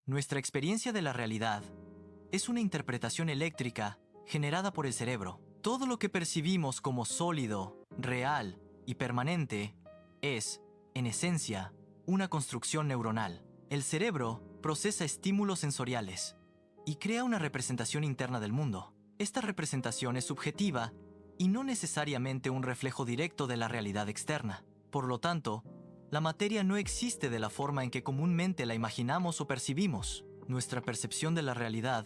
Nuestra experiencia de la realidad es una interpretación eléctrica generada por el cerebro. Todo lo que percibimos como sólido, real y permanente es, en esencia, una construcción neuronal. El cerebro procesa estímulos sensoriales y crea una representación interna del mundo. Esta representación es subjetiva y no necesariamente un reflejo directo de la realidad externa. Por lo tanto, la materia no existe de la forma en que comúnmente la imaginamos o percibimos. Nuestra percepción de la realidad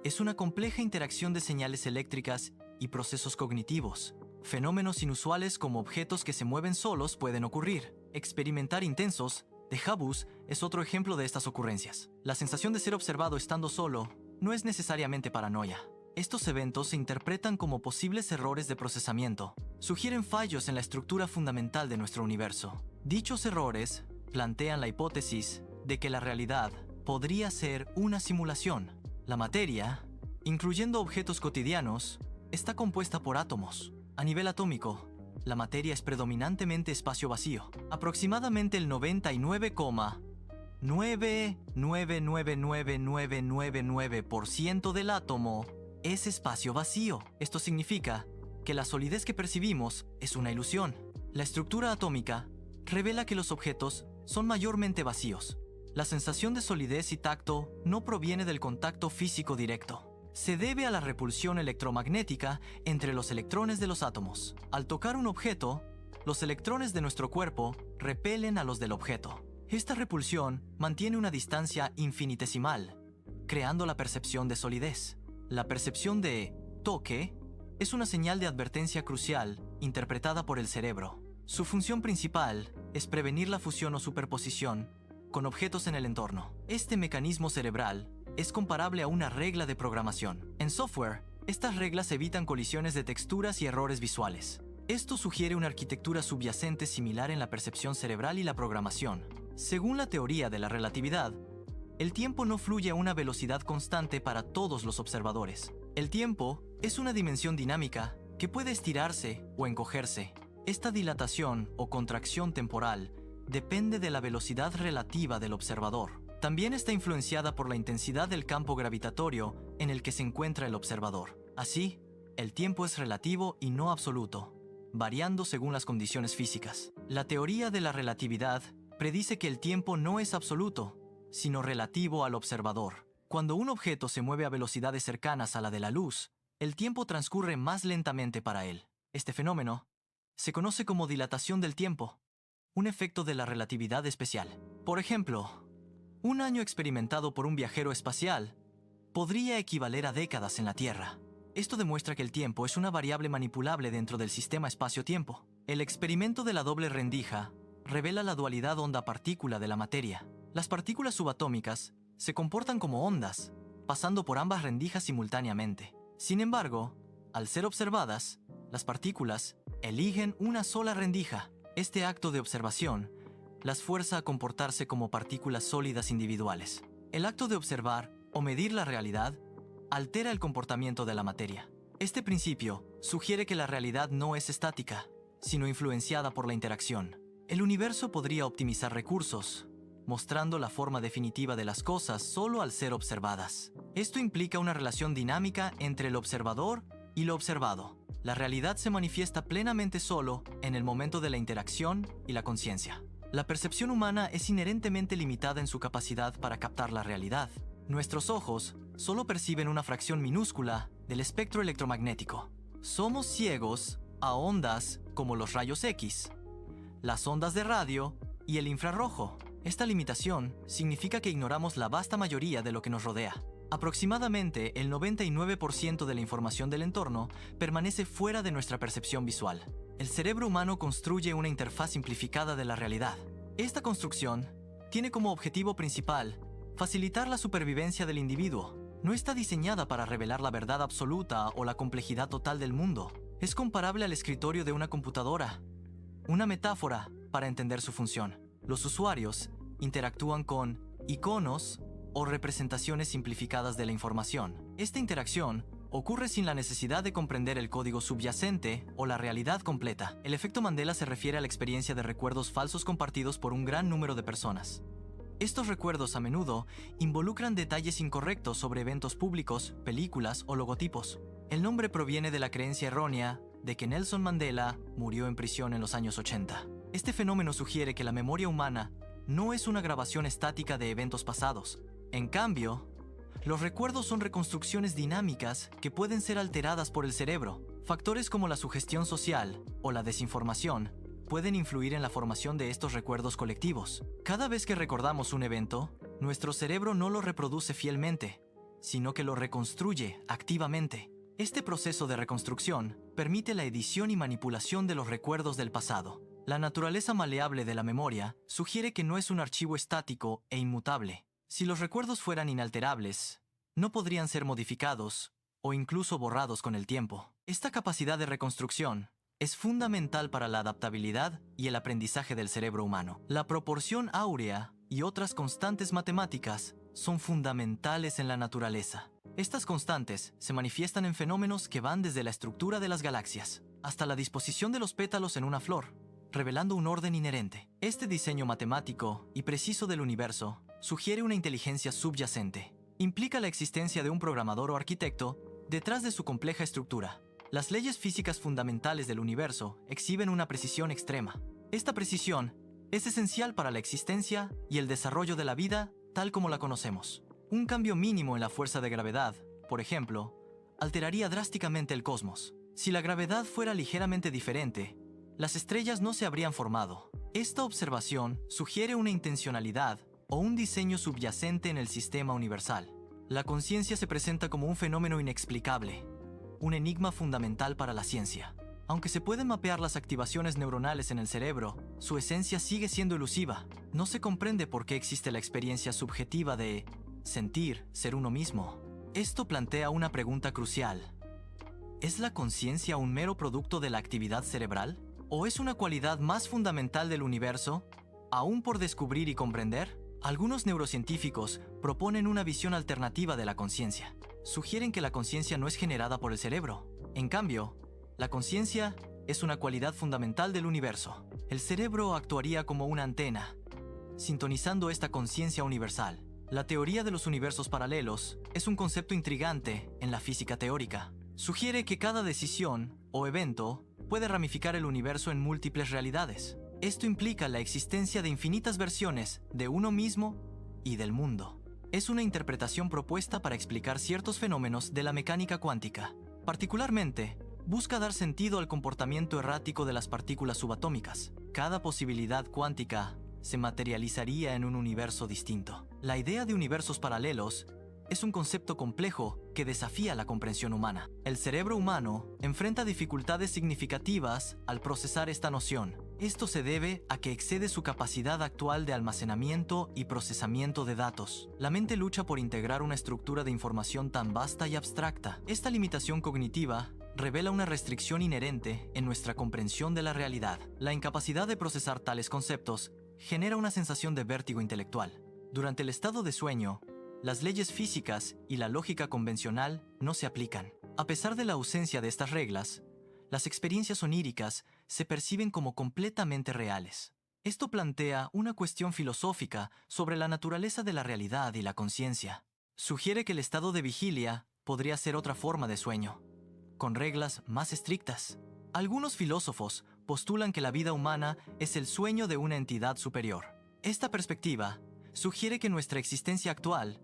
es una compleja interacción de señales eléctricas y procesos cognitivos. Fenómenos inusuales como objetos que se mueven solos pueden ocurrir. Experimentar intensos déjà vus es otro ejemplo de estas ocurrencias. La sensación de ser observado estando solo no es necesariamente paranoia. Estos eventos se interpretan como posibles errores de procesamiento. Sugieren fallos en la estructura fundamental de nuestro universo. Dichos errores plantean la hipótesis de que la realidad podría ser una simulación. La materia, incluyendo objetos cotidianos, está compuesta por átomos. A nivel atómico, la materia es predominantemente espacio vacío. Aproximadamente el 99,9999999% del átomo es espacio vacío. Esto significa que la solidez que percibimos es una ilusión. La estructura atómica revela que los objetos son mayormente vacíos. La sensación de solidez y tacto no proviene del contacto físico directo. Se debe a la repulsión electromagnética entre los electrones de los átomos. Al tocar un objeto, los electrones de nuestro cuerpo repelen a los del objeto. Esta repulsión mantiene una distancia infinitesimal, creando la percepción de solidez. La percepción de toque es una señal de advertencia crucial interpretada por el cerebro. Su función principal es prevenir la fusión o superposición con objetos en el entorno. Este mecanismo cerebral es comparable a una regla de programación. En software, estas reglas evitan colisiones de texturas y errores visuales. Esto sugiere una arquitectura subyacente similar en la percepción cerebral y la programación. Según la teoría de la relatividad, el tiempo no fluye a una velocidad constante para todos los observadores. El tiempo es una dimensión dinámica que puede estirarse o encogerse. Esta dilatación o contracción temporal depende de la velocidad relativa del observador. También está influenciada por la intensidad del campo gravitatorio en el que se encuentra el observador. Así, el tiempo es relativo y no absoluto, variando según las condiciones físicas. La teoría de la relatividad predice que el tiempo no es absoluto, sino relativo al observador. Cuando un objeto se mueve a velocidades cercanas a la de la luz, el tiempo transcurre más lentamente para él. Este fenómeno se conoce como dilatación del tiempo, un efecto de la relatividad especial. Por ejemplo, un año experimentado por un viajero espacial podría equivaler a décadas en la Tierra. Esto demuestra que el tiempo es una variable manipulable dentro del sistema espacio-tiempo. El experimento de la doble rendija revela la dualidad onda-partícula de la materia. Las partículas subatómicas se comportan como ondas, pasando por ambas rendijas simultáneamente. Sin embargo, al ser observadas, las partículas eligen una sola rendija. Este acto de observación las fuerza a comportarse como partículas sólidas individuales. El acto de observar o medir la realidad altera el comportamiento de la materia. Este principio sugiere que la realidad no es estática, sino influenciada por la interacción. El universo podría optimizar recursos, mostrando la forma definitiva de las cosas solo al ser observadas. Esto implica una relación dinámica entre el observador y lo observado. La realidad se manifiesta plenamente solo en el momento de la interacción y la conciencia. La percepción humana es inherentemente limitada en su capacidad para captar la realidad. Nuestros ojos solo perciben una fracción minúscula del espectro electromagnético. Somos ciegos a ondas como los rayos X, las ondas de radio y el infrarrojo. Esta limitación significa que ignoramos la vasta mayoría de lo que nos rodea. Aproximadamente el 99% de la información del entorno permanece fuera de nuestra percepción visual. El cerebro humano construye una interfaz simplificada de la realidad. Esta construcción tiene como objetivo principal facilitar la supervivencia del individuo. No está diseñada para revelar la verdad absoluta o la complejidad total del mundo. Es comparable al escritorio de una computadora, una metáfora para entender su función. Los usuarios interactúan con iconos o representaciones simplificadas de la información. Esta interacción ocurre sin la necesidad de comprender el código subyacente o la realidad completa. El efecto Mandela se refiere a la experiencia de recuerdos falsos compartidos por un gran número de personas. Estos recuerdos a menudo involucran detalles incorrectos sobre eventos públicos, películas o logotipos. El nombre proviene de la creencia errónea de que Nelson Mandela murió en prisión en los años 80. Este fenómeno sugiere que la memoria humana no es una grabación estática de eventos pasados. En cambio, los recuerdos son reconstrucciones dinámicas que pueden ser alteradas por el cerebro. Factores como la sugestión social o la desinformación pueden influir en la formación de estos recuerdos colectivos. Cada vez que recordamos un evento, nuestro cerebro no lo reproduce fielmente, sino que lo reconstruye activamente. Este proceso de reconstrucción permite la edición y manipulación de los recuerdos del pasado. La naturaleza maleable de la memoria sugiere que no es un archivo estático e inmutable. Si los recuerdos fueran inalterables, no podrían ser modificados o incluso borrados con el tiempo. Esta capacidad de reconstrucción es fundamental para la adaptabilidad y el aprendizaje del cerebro humano. La proporción áurea y otras constantes matemáticas son fundamentales en la naturaleza. Estas constantes se manifiestan en fenómenos que van desde la estructura de las galaxias hasta la disposición de los pétalos en una flor, revelando un orden inherente. Este diseño matemático y preciso del universo sugiere una inteligencia subyacente. Implica la existencia de un programador o arquitecto detrás de su compleja estructura. Las leyes físicas fundamentales del universo exhiben una precisión extrema. Esta precisión es esencial para la existencia y el desarrollo de la vida tal como la conocemos. Un cambio mínimo en la fuerza de gravedad, por ejemplo, alteraría drásticamente el cosmos. Si la gravedad fuera ligeramente diferente, las estrellas no se habrían formado. Esta observación sugiere una intencionalidad o un diseño subyacente en el sistema universal. La conciencia se presenta como un fenómeno inexplicable, un enigma fundamental para la ciencia. Aunque se pueden mapear las activaciones neuronales en el cerebro, su esencia sigue siendo elusiva. No se comprende por qué existe la experiencia subjetiva de sentir, ser uno mismo. Esto plantea una pregunta crucial. ¿Es la conciencia un mero producto de la actividad cerebral? ¿O es una cualidad más fundamental del universo, aún por descubrir y comprender? Algunos neurocientíficos proponen una visión alternativa de la conciencia. Sugieren que la conciencia no es generada por el cerebro. En cambio, la conciencia es una cualidad fundamental del universo. El cerebro actuaría como una antena, sintonizando esta conciencia universal. La teoría de los universos paralelos es un concepto intrigante en la física teórica. Sugiere que cada decisión o evento puede ramificar el universo en múltiples realidades. Esto implica la existencia de infinitas versiones de uno mismo y del mundo. Es una interpretación propuesta para explicar ciertos fenómenos de la mecánica cuántica. Particularmente, busca dar sentido al comportamiento errático de las partículas subatómicas. Cada posibilidad cuántica se materializaría en un universo distinto. La idea de universos paralelos es un concepto complejo que desafía la comprensión humana. El cerebro humano enfrenta dificultades significativas al procesar esta noción. Esto se debe a que excede su capacidad actual de almacenamiento y procesamiento de datos. La mente lucha por integrar una estructura de información tan vasta y abstracta. Esta limitación cognitiva revela una restricción inherente en nuestra comprensión de la realidad. La incapacidad de procesar tales conceptos genera una sensación de vértigo intelectual. Durante el estado de sueño, las leyes físicas y la lógica convencional no se aplican. A pesar de la ausencia de estas reglas, las experiencias oníricas se perciben como completamente reales. Esto plantea una cuestión filosófica sobre la naturaleza de la realidad y la conciencia. Sugiere que el estado de vigilia podría ser otra forma de sueño, con reglas más estrictas. Algunos filósofos postulan que la vida humana es el sueño de una entidad superior. Esta perspectiva sugiere que nuestra existencia actual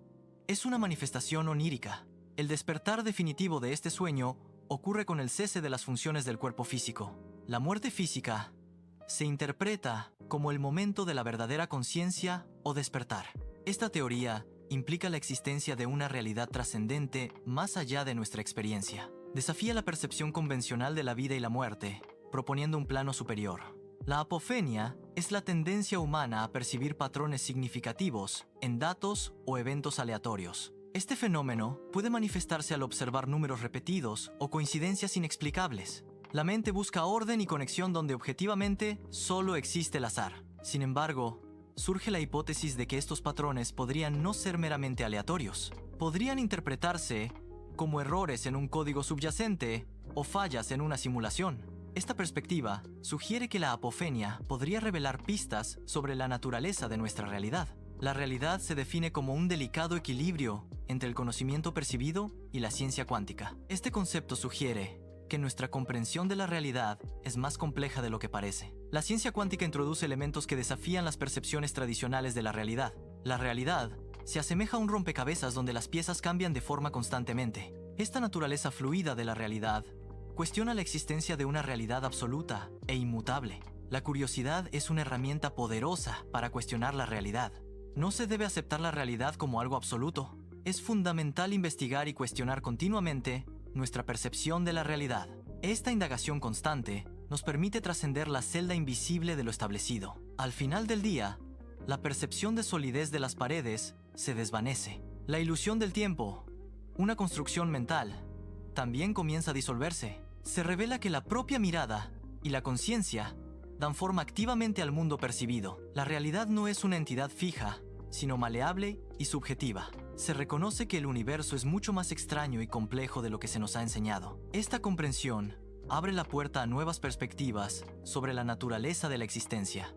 es una manifestación onírica. El despertar definitivo de este sueño ocurre con el cese de las funciones del cuerpo físico. La muerte física se interpreta como el momento de la verdadera conciencia o despertar. Esta teoría implica la existencia de una realidad trascendente más allá de nuestra experiencia. Desafía la percepción convencional de la vida y la muerte, proponiendo un plano superior. La apofenia es la tendencia humana a percibir patrones significativos en datos o eventos aleatorios. Este fenómeno puede manifestarse al observar números repetidos o coincidencias inexplicables. La mente busca orden y conexión donde objetivamente solo existe el azar. Sin embargo, surge la hipótesis de que estos patrones podrían no ser meramente aleatorios. Podrían interpretarse como errores en un código subyacente o fallas en una simulación. Esta perspectiva sugiere que la apofenia podría revelar pistas sobre la naturaleza de nuestra realidad. La realidad se define como un delicado equilibrio entre el conocimiento percibido y la ciencia cuántica. Este concepto sugiere que nuestra comprensión de la realidad es más compleja de lo que parece. La ciencia cuántica introduce elementos que desafían las percepciones tradicionales de la realidad. La realidad se asemeja a un rompecabezas donde las piezas cambian de forma constantemente. Esta naturaleza fluida de la realidad cuestiona la existencia de una realidad absoluta e inmutable. La curiosidad es una herramienta poderosa para cuestionar la realidad. No se debe aceptar la realidad como algo absoluto. Es fundamental investigar y cuestionar continuamente nuestra percepción de la realidad. Esta indagación constante nos permite trascender la celda invisible de lo establecido. Al final del día, la percepción de solidez de las paredes se desvanece. La ilusión del tiempo, una construcción mental, también comienza a disolverse. Se revela que la propia mirada y la conciencia dan forma activamente al mundo percibido. La realidad no es una entidad fija, sino maleable y subjetiva. Se reconoce que el universo es mucho más extraño y complejo de lo que se nos ha enseñado. Esta comprensión abre la puerta a nuevas perspectivas sobre la naturaleza de la existencia.